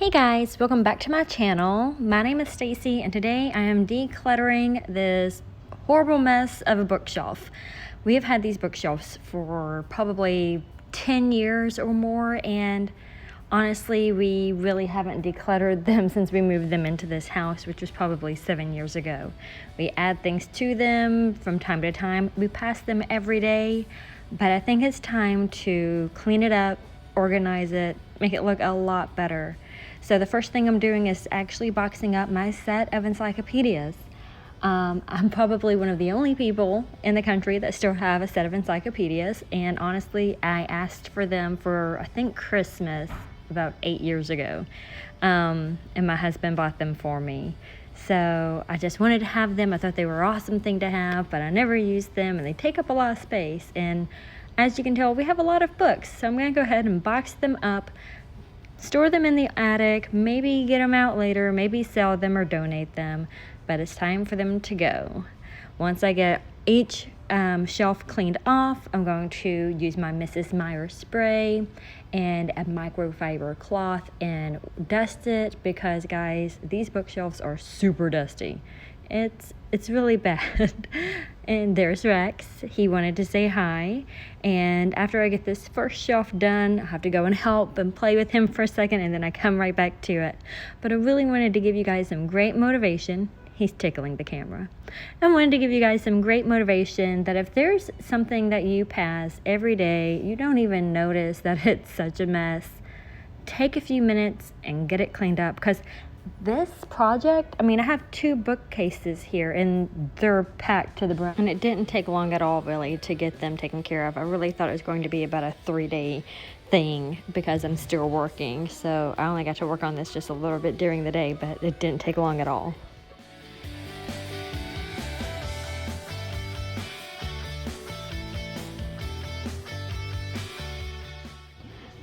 Hey guys, welcome back to my channel. My name is Stacy and today I am decluttering this horrible mess of a bookshelf. We have had these bookshelves for probably 10 years or more, and honestly we really haven't decluttered them since we moved them into this house, which was probably 7 years ago. We add things to them from time to time. We pass them every day, but I think it's time to clean it up, organize it, make it look a lot better. So the first thing I'm doing is actually boxing up my set of encyclopedias. I'm probably one of the only people in the country that still have a set of encyclopedias, and honestly I asked for them for I think Christmas about 8 years ago, and my husband bought them for me. So I just wanted to have them. I thought they were an awesome thing to have, but I never used them and they take up a lot of space, and as you can tell we have a lot of books, so I'm going to go ahead and box them up, store them in the attic, maybe get them out later, maybe sell them or donate them, but it's time for them to go. Once I get each shelf cleaned off, I'm going to use my Mrs. Meyer spray and a microfiber cloth and dust it, because guys, these bookshelves are super dusty. It's really bad. And there's Rex. He wanted to say hi. And after I get this first shelf done, I have to go and help and play with him for a second, and then I come right back to it. But I really wanted to give you guys some great motivation. He's tickling the camera. I wanted to give you guys some great motivation that if there's something that you pass every day, you don't even notice that it's such a mess, take a few minutes and get it cleaned up. Because this project, I have 2 bookcases here and they're packed to the brim, and it didn't take long at all really to get them taken care of. I really thought it was going to be about a 3-day thing because I'm still working, so I only got to work on this just a little bit during the day, but it didn't take long at all.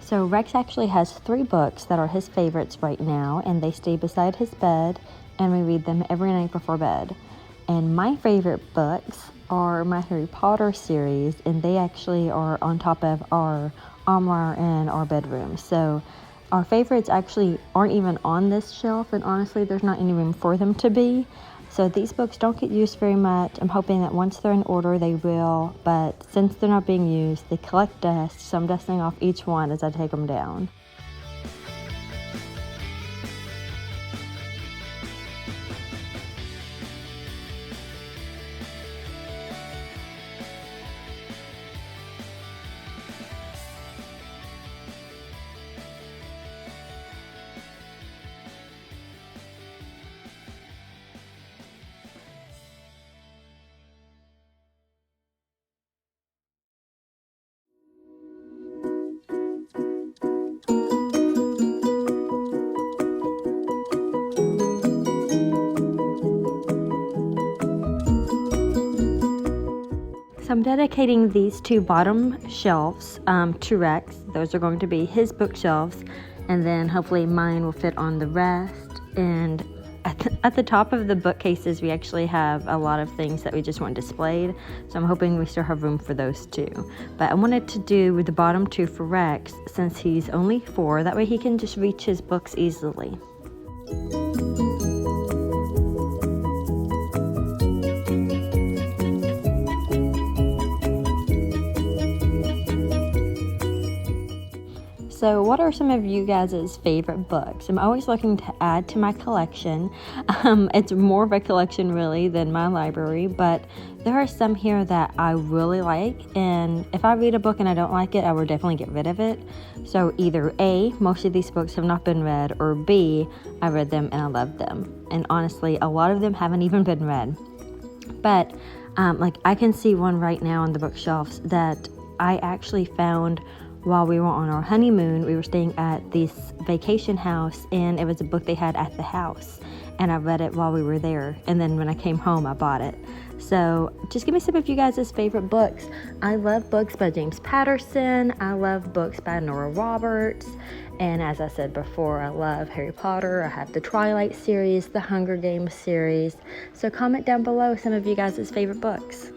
So Rex actually has 3 books that are his favorites right now, and they stay beside his bed, and we read them every night before bed. And my favorite books are my Harry Potter series, and they actually are on top of our armoire in our bedroom. So our favorites actually aren't even on this shelf, and honestly there's not any room for them to be. So these books don't get used very much. I'm hoping that once they're in order they will, but since they're not being used, they collect dust, so I'm dusting off each one as I take them down. So I'm dedicating these 2 bottom shelves to Rex. Those are going to be his bookshelves, and then hopefully mine will fit on the rest. And at the top of the bookcases we actually have a lot of things that we just want displayed, so I'm hoping we still have room for those too. But I wanted to do with the bottom 2 for Rex since he's only 4, that way he can just reach his books easily. So what are some of you guys' favorite books? I'm always looking to add to my collection. It's more of a collection really than my library, but there are some here that I really like, and if I read a book and I don't like it, I will definitely get rid of it. So either A, most of these books have not been read, or B, I read them and I loved them. And honestly, a lot of them haven't even been read. But I can see one right now on the bookshelves that I actually found while we were on our honeymoon. We were staying at this vacation house, and it was a book they had at the house, and I read it while we were there, and then when I came home I bought it. So just give me some of you guys' favorite books. I love books by James Patterson. I love books by Nora Roberts, and as I said before, I love Harry Potter. I have the Twilight series, the Hunger Games series. So comment down below some of you guys' favorite books.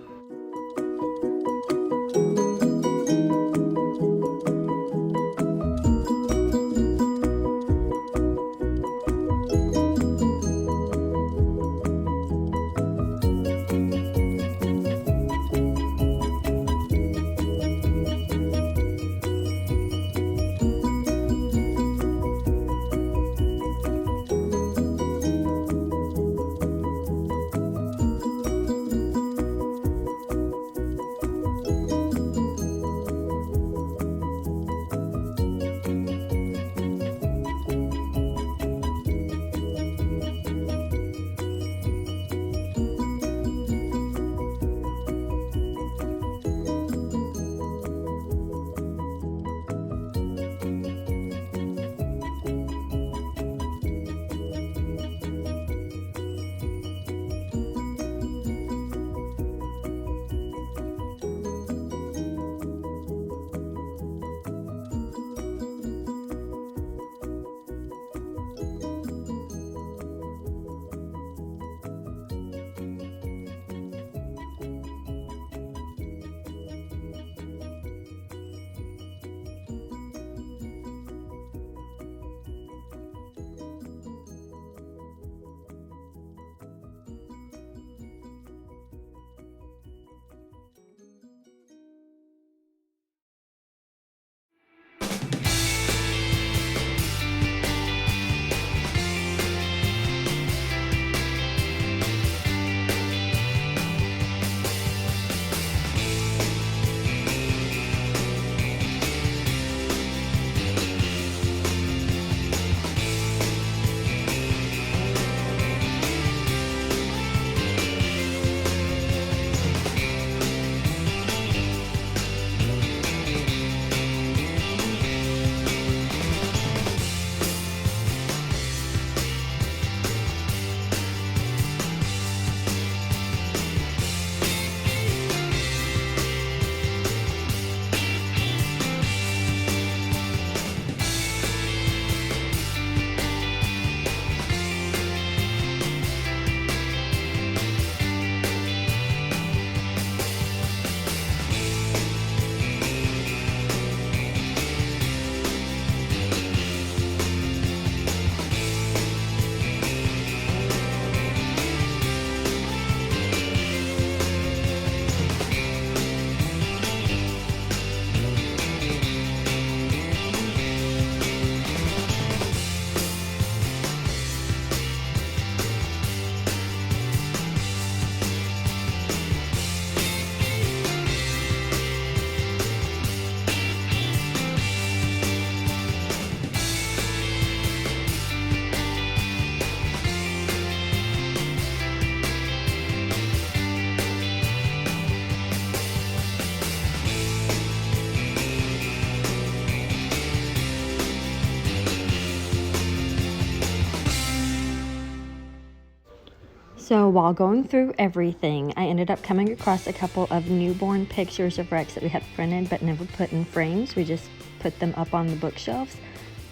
So while going through everything, I ended up coming across a couple of newborn pictures of Rex that we had printed but never put in frames. We just put them up on the bookshelves.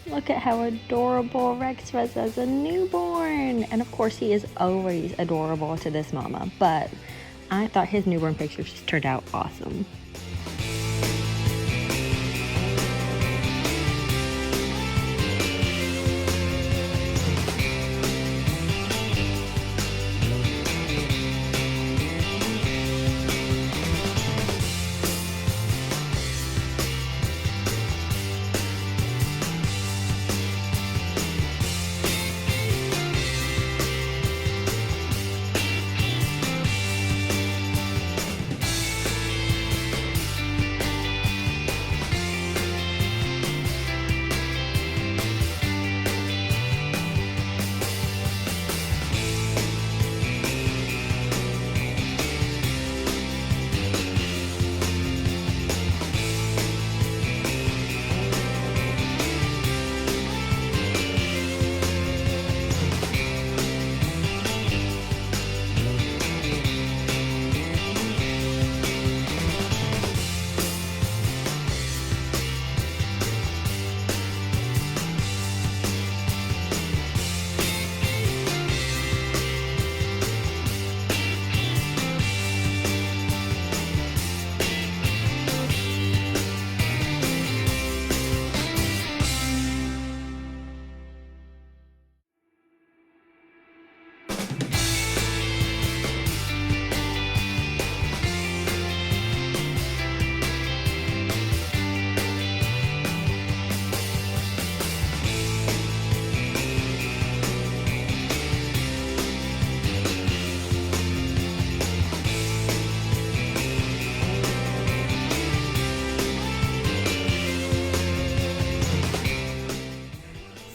Look at how adorable Rex was as a newborn. And of course he is always adorable to this mama, but I thought his newborn pictures just turned out awesome.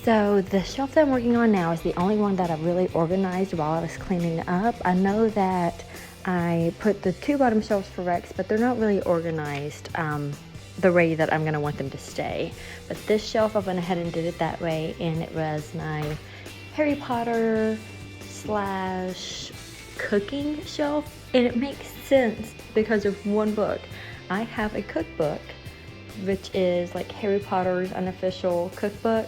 So the shelf that I'm working on now is the only one that I really organized while I was cleaning up. I know that I put the two bottom shelves for Rex, but they're not really organized the way that I'm gonna want them to stay. But this shelf, I went ahead and did it that way, and it was my Harry Potter slash cooking shelf. And it makes sense because of one book. I have a cookbook, which is like Harry Potter's unofficial cookbook.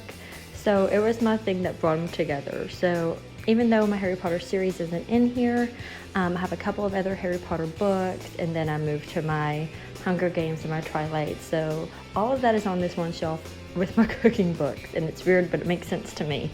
So it was my thing that brought them together. So even though my Harry Potter series isn't in here, I have a couple of other Harry Potter books, and then I moved to my Hunger Games and my Twilight. So all of that is on this one shelf with my cooking books, and it's weird, but it makes sense to me.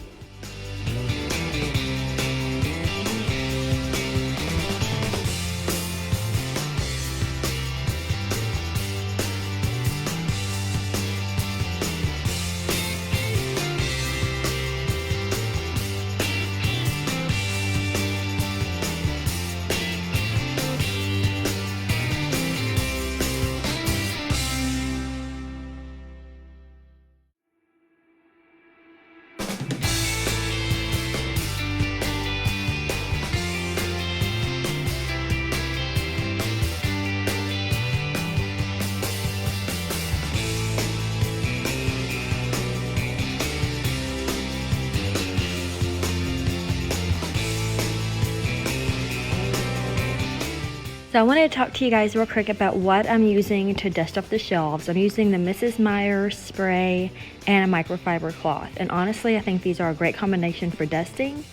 So I wanted to talk to you guys real quick about what I'm using to dust off the shelves. I'm using the Mrs. Meyer spray and a microfiber cloth. And honestly, I think these are a great combination for dusting.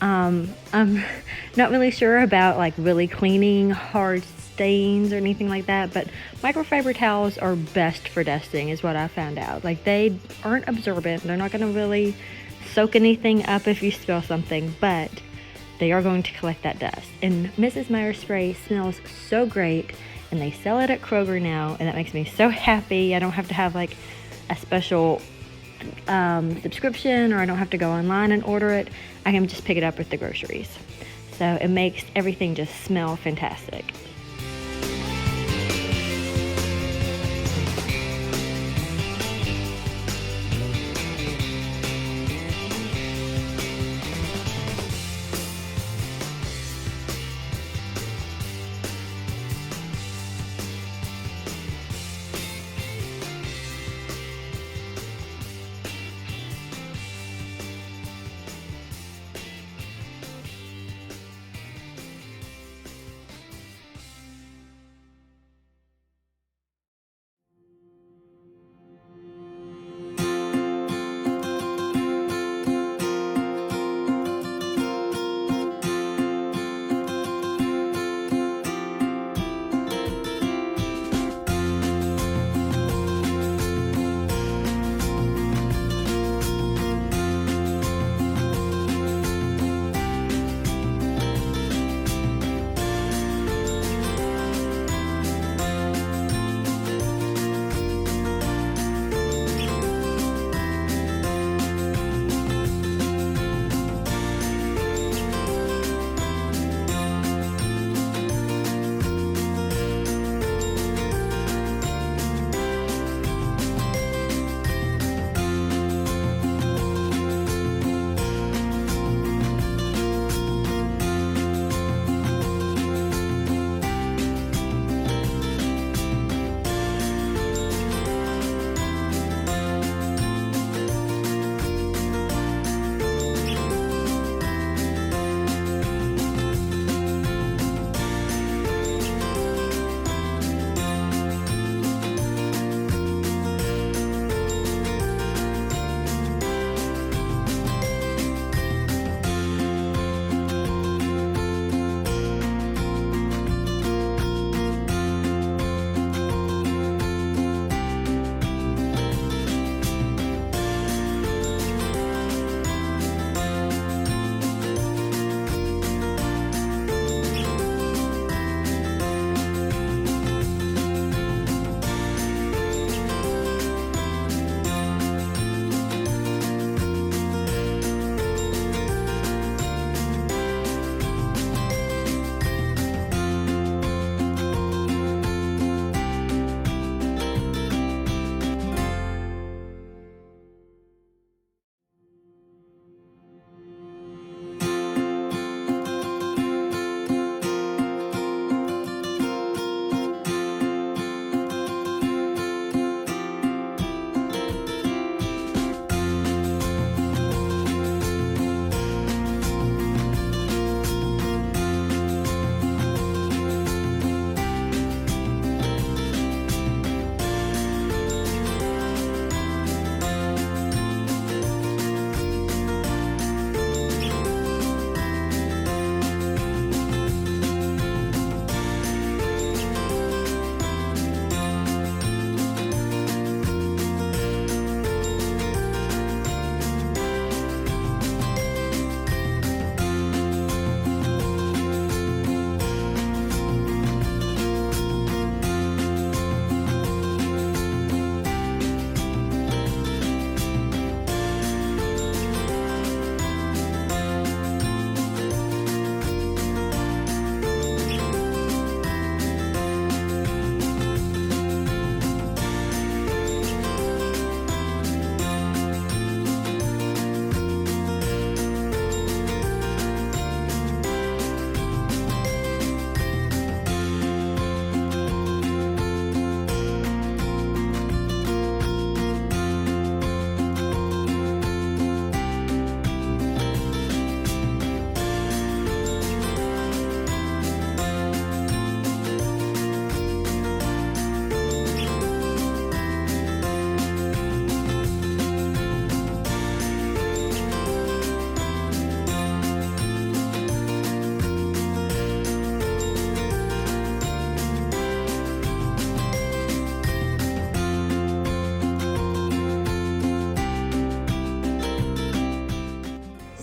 I'm not really sure about like really cleaning hard stains or anything like that, but microfiber towels are best for dusting is what I found out. Like they aren't absorbent. They're not gonna really soak anything up if you spill something, but they are going to collect that dust. And Mrs. Meyer spray smells so great, and they sell it at Kroger now, and that makes me so happy. I don't have to have like a special subscription, or I don't have to go online and order it. I can just pick it up at the groceries. So it makes everything just smell fantastic.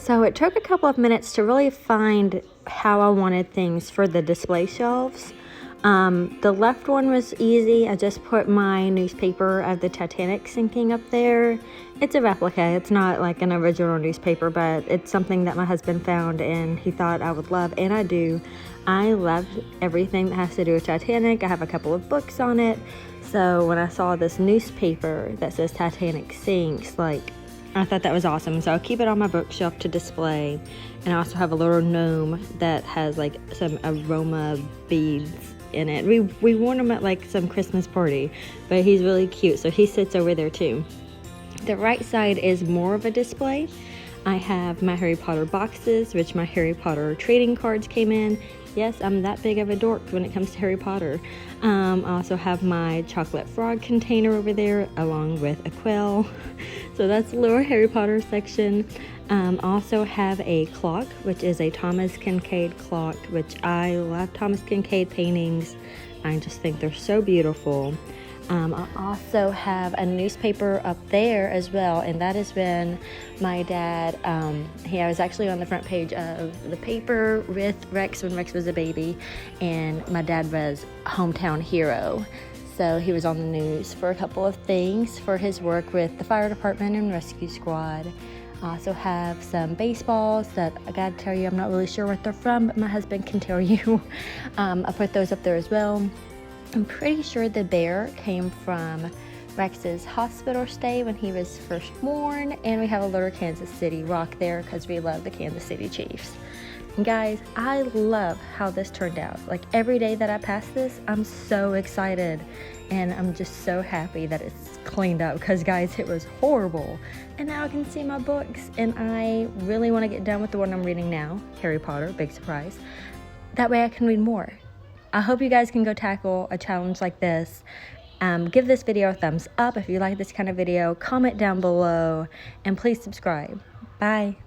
So it took a couple of minutes to really find how I wanted things for the display shelves. The left one was easy. I just put my newspaper of the Titanic sinking up there. It's a replica. It's not like an original newspaper, but it's something that my husband found and he thought I would love, and I do. I love everything that has to do with Titanic. I have a couple of books on it. So when I saw this newspaper that says Titanic sinks, like, I thought that was awesome. So I'll keep it on my bookshelf to display. And I also have a little gnome that has like some aroma beads in it. We wore him at like some Christmas party, but he's really cute. So he sits over there too. The right side is more of a display. I have my Harry Potter boxes, which my Harry Potter trading cards came in. Yes, I'm that big of a dork when it comes to Harry Potter. I also have my chocolate frog container over there along with a quill. So that's the lower Harry Potter section. Also have a clock, which is a Thomas Kincaid clock, which I love Thomas Kincaid paintings. I just think they're so beautiful. I also have a newspaper up there as well, and that has been my dad. He was actually on the front page of the paper with Rex when Rex was a baby, and my dad was hometown hero. So he was on the news for a couple of things for his work with the fire department and rescue squad. I also have some baseballs that I gotta tell you, I'm not really sure what they're from, but my husband can tell you. I put those up there as well. I'm pretty sure the bear came from Rex's hospital stay when he was first born, and we have a little Kansas City rock there because we love the Kansas City Chiefs. And guys, I love how this turned out. Like every day that I pass this, I'm so excited, and I'm just so happy that it's cleaned up because guys, it was horrible. And now I can see my books, and I really want to get done with the one I'm reading now, Harry Potter, big surprise. That way I can read more. I hope you guys can go tackle a challenge like this. Give this video a thumbs up if you like this kind of video. Comment down below, and please subscribe. Bye.